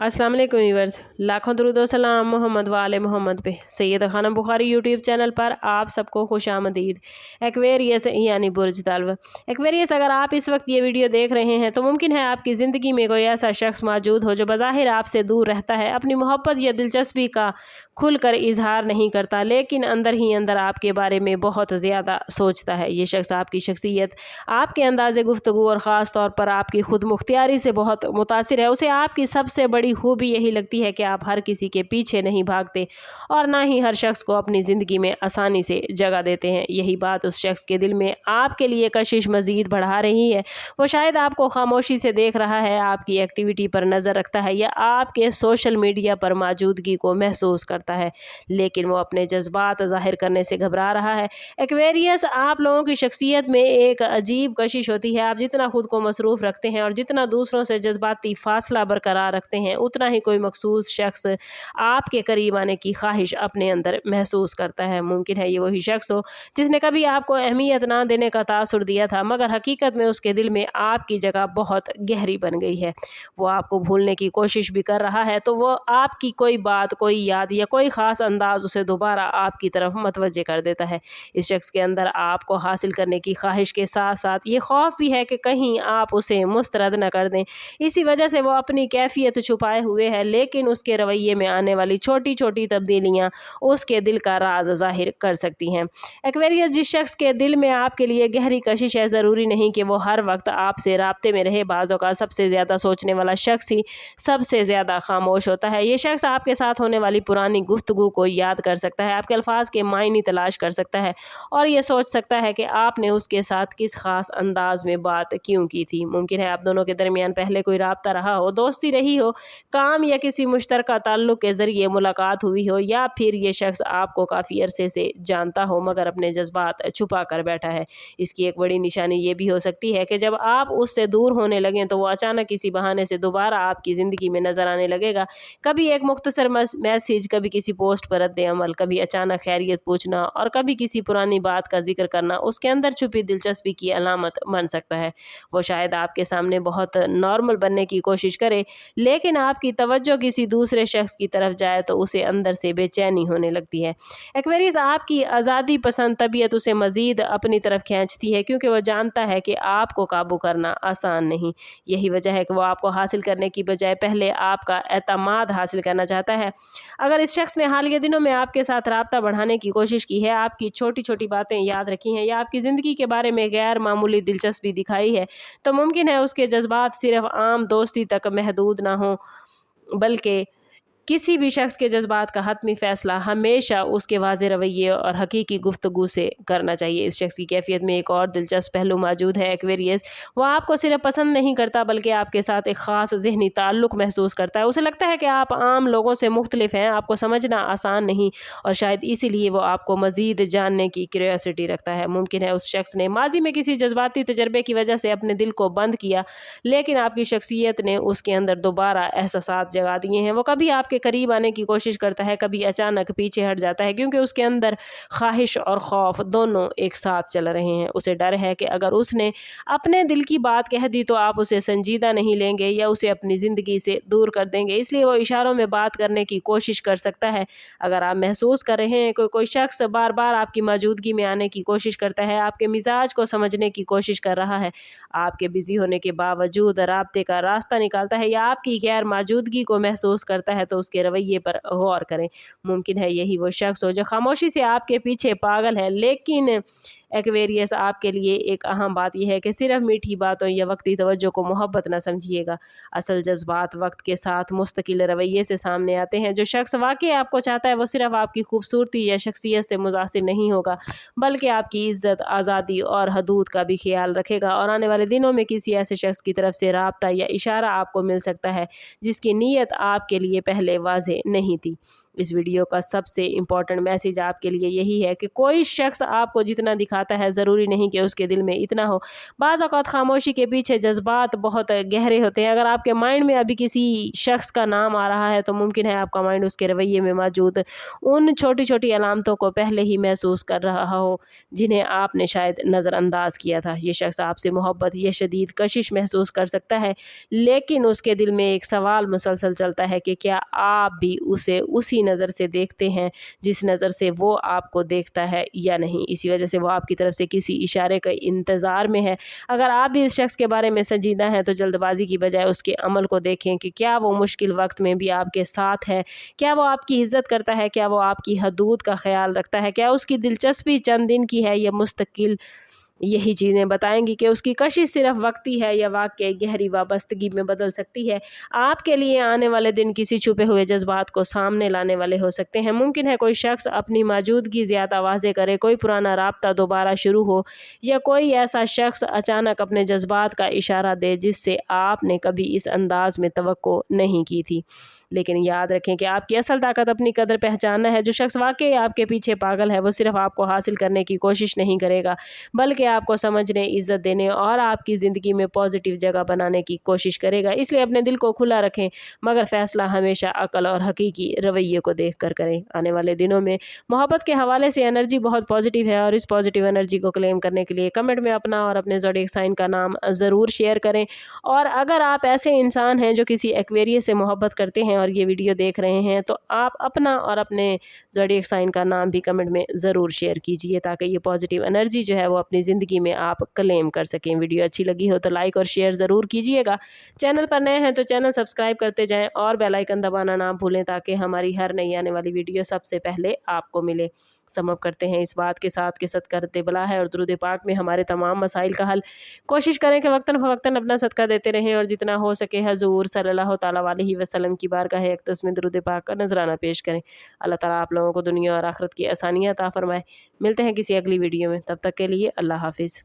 अस्सलाम वालेकुम व्यूअर्स, लाखों दरूद व सलाम मोहम्मद वाले मोहम्मद पे। सैयद खानम बुखारी यूट्यूब चैनल पर आप सबको खुशामदीद। एक्वेरियस यानी बुर्ज तल्व। एक्वेरियस, अगर आप इस वक्त ये वीडियो देख रहे हैं तो मुमकिन है आपकी ज़िंदगी में कोई ऐसा शख्स मौजूद हो जो बज़ाहिर आपसे दूर रहता है, अपनी मोहब्बत या दिलचस्पी का खुलकर इजहार नहीं करता, लेकिन अंदर ही अंदर आपके बारे में बहुत ज़्यादा सोचता है। ये शख्स आपकी शख्सियत, आपके अंदाज़ गुफ्तगू और ख़ास तौर पर आपकी खुद मुख्तियारी से बहुत मुतासिर है। उसे आपकी सबसे बड़ी खूबी यही लगती है कि आप हर किसी के पीछे नहीं भागते और ना ही हर शख्स को अपनी ज़िंदगी में आसानी से जगह देते हैं। यही बात उस शख्स के दिल में आपके लिए कशिश मज़ीद बढ़ा रही है। वो शायद आपको खामोशी से देख रहा है, आपकी एक्टिविटी पर नज़र रखता है या आपके सोशल मीडिया पर मौजूदगी को महसूस करता है, लेकिन वो अपने जज्बात ज़ाहिर करने से घबरा रहा है। एक्वेरियस, आप लोगों की शख्सियत में एक अजीब कशिश होती है। आप जितना खुद को मसरूफ़ रखते हैं और जितना दूसरों से जज्बाती फासला बरकरार रखते हैं, उतना ही कोई मखसूस शख्स आपके करीब आने की ख्वाहिश अपने अंदर महसूस करता है। मुमकिन है ये वही शख्स हो जिसने कभी आपको अहमियत ना देने का तासुर दिया था, मगर हकीकत में उसके दिल में आपकी जगह बहुत गहरी बन गई है। वो आपको भूलने की कोशिश भी कर रहा है, तो वो आपकी कोई बात, कोई याद या कोई ख़ास अंदाज उसे दोबारा आपकी तरफ मतवज्जे कर देता है। इस शख्स के अंदर आपको हासिल करने की ख्वाहिश के साथ साथ ये खौफ भी है कि कहीं आप उसे मुस्तरद न कर दें। इसी वजह से वो अपनी कैफियत छुपाए हुए है, लेकिन उसके रवैये में आने वाली छोटी छोटी तब्दीलियाँ उसके दिल का राज ज़ाहिर कर सकती हैं। एक्वेरियस, जिस शख्स के दिल में आपके लिए गहरी कशिश है, ज़रूरी नहीं कि वो हर वक्त आपसे राब्ते में रहे। बाज़ों का सबसे ज़्यादा सोचने वाला शख्स ही सबसे ज़्यादा खामोश होता है। ये शख्स आपके साथ होने वाली पुरानी गुफ्तगू को याद कर सकता है, आपके अल्फाज के मायने तलाश कर सकता है और ये सोच सकता है कि आपने उसके साथ किस खास अंदाज में बात क्यों की थी। मुमकिन है आप दोनों के दरमियान पहले कोई राब्ता रहा हो, दोस्ती रही हो, काम या किसी मुश्तरका ताल्लुक़ के ज़रिए मुलाकात हुई हो, या फिर ये शख्स आपको काफ़ी अरसे से जानता हो मगर अपने जज्बात छुपा कर बैठा है। इसकी एक बड़ी निशानी ये भी हो सकती है कि जब आप उससे दूर होने लगें तो वो अचानक किसी बहाने से दोबारा आपकी ज़िंदगी में नज़र आने लगेगा। कभी एक मुख्तसर मैसेज, कभी किसी पोस्ट पर रद्द अमल, कभी अचानक खैरियत पूछना और कभी किसी पुरानी बात का जिक्र करना उसके अंदर छुपी दिलचस्पी की अलामत बन सकता है। वो शायद आपके सामने बहुत नॉर्मल बनने की कोशिश करे, लेकिन आपकी तवज्जो किसी दूसरे शख्स की तरफ जाए तो उसे अंदर से बेचैनी होने लगती है। एक्वेरियस, आपकी आज़ादी पसंद तबीयत उसे मज़ीद अपनी तरफ खींचती है क्योंकि वह जानता है कि आपको काबू करना आसान नहीं। यही वजह है कि वो आपको हासिल करने की बजाय पहले आपका एतमाद हासिल करना चाहता है। अगर इस शख्स ने हालिया दिनों में आपके साथ राब्ता बढ़ाने की कोशिश की है, आपकी छोटी छोटी बातें याद रखी हैं या आपकी ज़िंदगी के बारे में गैर मामूली दिलचस्पी दिखाई है, तो मुमकिन है उसके जज्बात सिर्फ आम दोस्ती तक महदूद ना हो, बल्कि किसी भी शख्स के जज्बात का हतमी फ़ैसला हमेशा उसके वाज़ेह रवैये और हकीकी गुफ्तगू से करना चाहिए। इस शख्स की कैफियत में एक और दिलचस्प पहलू मौजूद है एक्वेरियस। वो आपको सिर्फ पसंद नहीं करता बल्कि आपके साथ एक ख़ास ज़हनी ताल्लुक़ महसूस करता है। उसे लगता है कि आप आम लोगों से मुख्तलिफ हैं, आपको समझना आसान नहीं, और शायद इसीलिए वो आपको मज़ीद जानने की क्यूरियोसिटी रखता है। मुमकिन है उस शख्स ने माजी में किसी जज्बाती तजर्बे की वजह से अपने दिल को बंद किया, लेकिन आपकी शख्सियत ने उसके अंदर दोबारा एहसासात जगा दिए हैं। वो कभी आपके करीब आने की कोशिश करता है, कभी अचानक पीछे हट जाता है, क्योंकि उसके अंदर ख्वाहिश और खौफ दोनों एक साथ चल रहे हैं। उसे डर है कि अगर उसने अपने दिल की बात कह दी तो आप उसे संजीदा नहीं लेंगे या उसे अपनी ज़िंदगी से दूर कर देंगे, इसलिए वो इशारों में बात करने की कोशिश कर सकता है। अगर आप महसूस कर रहे हैं कि कोई शख्स बार बार आपकी मौजूदगी में आने की कोशिश करता है, आपके मिजाज को समझने की कोशिश कर रहा है, आपके बिजी होने के बावजूद राब्ते का रास्ता निकालता है या आपकी गैर मौजूदगी को महसूस करता है, तो उसके रवैये पर गौर करें। मुमकिन है यही वो शख्स हो जो खामोशी से आपके पीछे पागल है। लेकिन एक्वेरियस, आपके लिए एक अहम बात यह है कि सिर्फ मीठी बातों या वक्ती तवज्जो को मोहब्बत न समझिएगा। असल जज्बात वक्त के साथ मुस्तकिल रवैये से सामने आते हैं। जो शख्स वाकई आपको चाहता है वो सिर्फ आपकी खूबसूरती या शख्सियत से मुतासिर नहीं होगा, बल्कि आपकी इज्जत, आज़ादी और हदूद का भी ख्याल रखेगा। और आने वाले दिनों में किसी ऐसे शख्स की तरफ से राब्ता या इशारा आपको मिल सकता है जिसकी नीयत आपके लिए पहले पहले वाज़ेह नहीं थी। इस वीडियो का सबसे इम्पोर्टेंट मैसेज आपके लिए यही है कि कोई शख्स आपको जितना दिखाता है ज़रूरी नहीं कि उसके दिल में इतना हो। बाज़ औक़ात खामोशी के पीछे जज्बात बहुत गहरे होते हैं। अगर आपके माइंड में अभी किसी शख्स का नाम आ रहा है तो मुमकिन है आपका माइंड उसके रवैये में मौजूद उन छोटी छोटी अलामतों को पहले ही महसूस कर रहा हो जिन्हें आपने शायद नज़रअंदाज किया था। ये शख्स आपसे मोहब्बत या शदीद कशिश महसूस कर सकता है, लेकिन उसके दिल में एक सवाल मुसलसल चलता है कि क्या आप भी उसे उसी नज़र से देखते हैं जिस नज़र से वो आपको देखता है या नहीं। इसी वजह से वो आपकी तरफ से किसी इशारे का इंतज़ार में है। अगर आप भी इस शख्स के बारे में संजीदा हैं तो जल्दबाजी की बजाय उसके अमल को देखें कि क्या वो मुश्किल वक्त में भी आपके साथ है, क्या वो आपकी इज़्ज़त करता है, क्या वो आपकी हदूद का ख्याल रखता है, क्या उसकी दिलचस्पी चंद दिन की है या मुस्तकिल। यही चीज़ें बताएंगी कि उसकी कशिश सिर्फ वक्ती है या वाकई गहरी वाबस्तगी में बदल सकती है। आपके लिए आने वाले दिन किसी छुपे हुए जज्बात को सामने लाने वाले हो सकते हैं। मुमकिन है कोई शख्स अपनी मौजूदगी ज़्यादा वाज़ेह करे, कोई पुराना राब्ता दोबारा शुरू हो, या कोई ऐसा शख्स अचानक अपने जज्बात का इशारा दे जिससे आपने कभी इस अंदाज में तवक्को नहीं की थी। लेकिन याद रखें कि आपकी असल ताकत अपनी कदर पहचानना है। जो शख्स वाकई आपके पीछे पागल है वो सिर्फ आपको हासिल करने की कोशिश नहीं करेगा, बल्कि आपको समझने, इज़्ज़त देने और आपकी ज़िंदगी में पॉजिटिव जगह बनाने की कोशिश करेगा। इसलिए अपने दिल को खुला रखें, मगर फ़ैसला हमेशा अक्ल और हकीकी रवैये को देख कर करें। आने वाले दिनों में मोहब्बत के हवाले से एनर्जी बहुत पॉजिटिव है, और इस पॉजिटिव एनर्जी को क्लेम करने के लिए कमेंट में अपना और अपने ज़ोडिएक साइन का नाम ज़रूर शेयर करें। और अगर आप ऐसे इंसान हैं जो किसी एक्वेरियस से मोहब्बत करते हैं और ये वीडियो देख रहे हैं, तो आप अपना और अपने ज़ोडिएक साइन का नाम भी कमेंट में ज़रूर शेयर कीजिए, ताकि ये पॉजिटिव एनर्जी जो है वो अपनी ज़िंदगी में आप क्लेम कर सकें। वीडियो अच्छी लगी हो तो लाइक और शेयर ज़रूर कीजिएगा। चैनल पर नए हैं तो चैनल सब्सक्राइब करते जाएं और बेल आइकन दबाना ना भूलें, ताकि हमारी हर नई आने वाली वीडियो सबसे पहले आपको मिले। समअप करते हैं इस बात के साथ कि सदका बला है और दुरूद पाक में हमारे तमाम मसाइल का हल। कोशिश करें कि वक्तन फ़वक्तन अपना सदका देते रहें, और जितना हो सके हजूर सल्लल्लाहु तआला अलैहि वसल्लम की बारगाह अक़दस में दुरूद पाक का नजराना पेश करें। अल्लाह ताला आप लोगों को दुनिया और आखिरत की आसानियाँ अता फरमाए। मिलते हैं किसी अगली वीडियो में, तब तक के लिए अल्लाह हाफिज़।